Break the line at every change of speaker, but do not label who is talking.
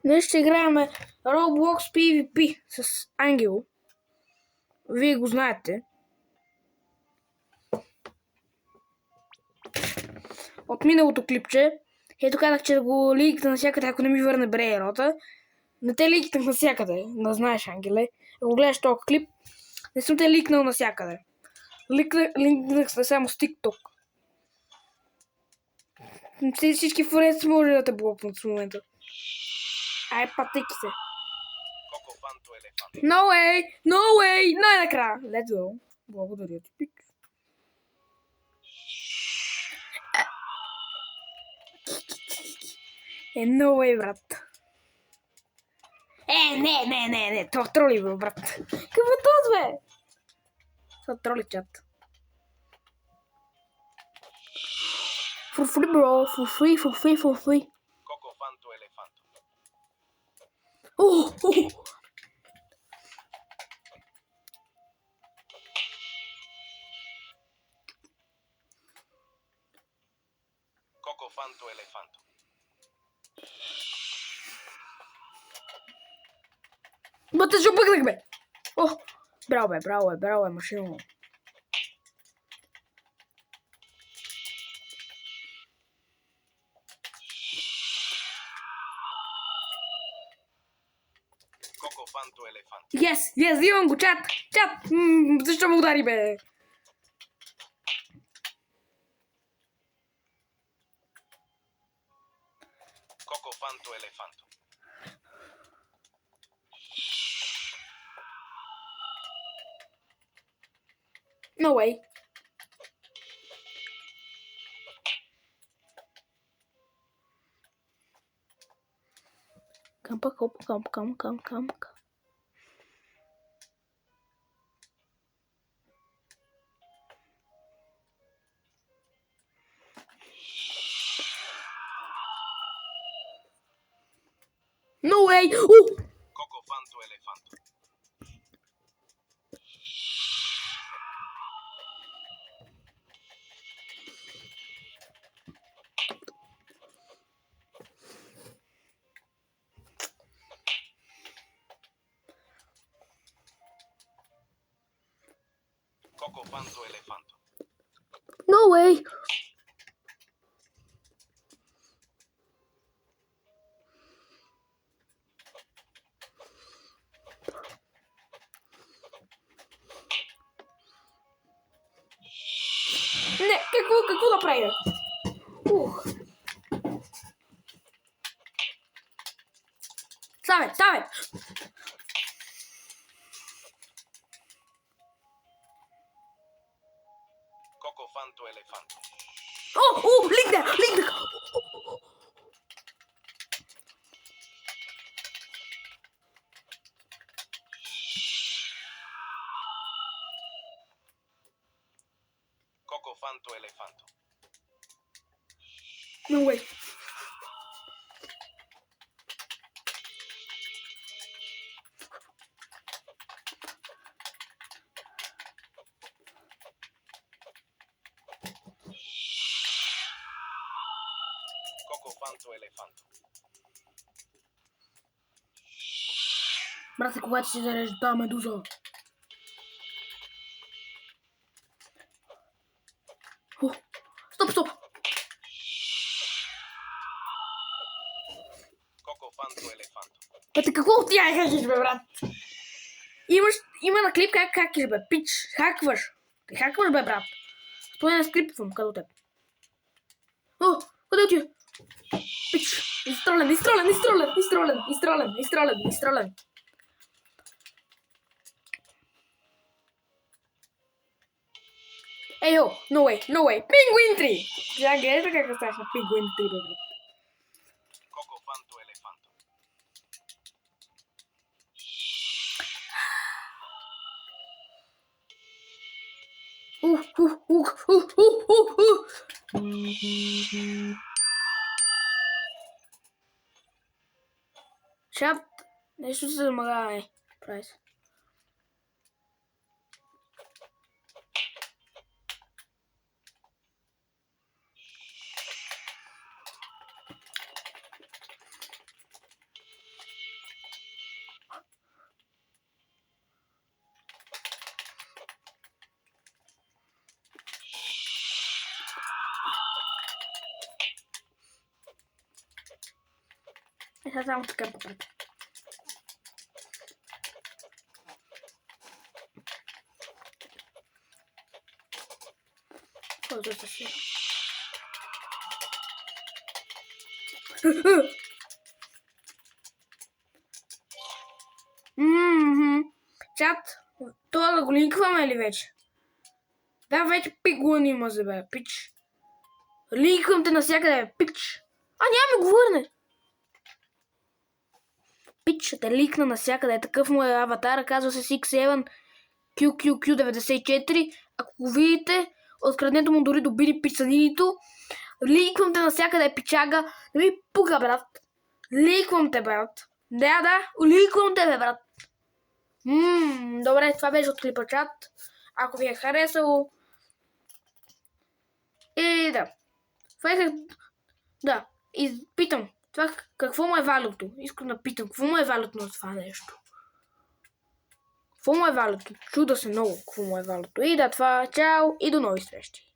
Днес ще играем Roblox PvP с Ангел. Вие го знаете. От миналото клипче. Ето казах, че да го ликна навсякъде, ако не ми върне бреерота. Не те ликнах навсякъде. Не знаеш, Ангеле. Ако гледаш този клип, не съм те ликнал навсякъде. Ликнах само с TikTok. Всички форец може да те блокнат в момента. Ай, пътеки се. No way! No way! Най-накрая! Let's go. Благодаря ти, пик. No way, брат. Не. Това троли, бе, брат. Какво е този, бе? Това троли чат. For free, bro. For free.
Cocofanto elefanto.
Oh!
Cocofanto elefanto.
Бата, ще бъгнах, бе! О! Браво, машина.
Cocofanto elefanto.
Yes, имам го, чат! Защо ме удари, бе?
Cocofanto elefanto.
No way. Кампа. No way!
Cocofanto elefanto. Cocofanto elefanto.
No way! Не, какво да правя? Ставай!
Cocofanto elefanto.
Линк!
Cocofanto elefanto.
No way.
Cocofanto elefanto.
Брате, когато ще зарежда тази медуза. Стоп!
Cocofanto elefanto.
Бате, какво от тя хакиш, бе, брат? Има на клип как хакиш, бе, пич. Хакваш. Ти хакваш, бе, брат. Стоя не скрипвам, като теб. Къде отиде? Пич. Изстрелен. Ей, no way. Пингвин 3! Сега гледаш как ставаш на Пингвин 3, бе, брат.
Cocofanto elefanto.
Чап, нещо се замагава, Прайс. Сега само така попред. Който се си. Чат, това да го линкваме ли вече? Да, вече пиглан има за бе, пич. Линквам те навсякъде, бе, пич. Няма го върне. Пич, ще те ликна навсякъде. Такъв му е аватара, казва се Six7 QQQ94. Ако го видите, откраднето му дори добили писанинито. Ликвам те навсякъде, пичага. Не ми пука, брат. Ликвам те, брат. Да, ликвам те, бе, брат. Добре, това беше от клипа, чат. Ако ви е харесало. И да. Да. И питам. Това какво му е валюто? Искам да питам. Какво му е валюто на това нещо? Какво му е валюто? Чуда се много какво му е валюто. И да, това. Чао и до нови срещи.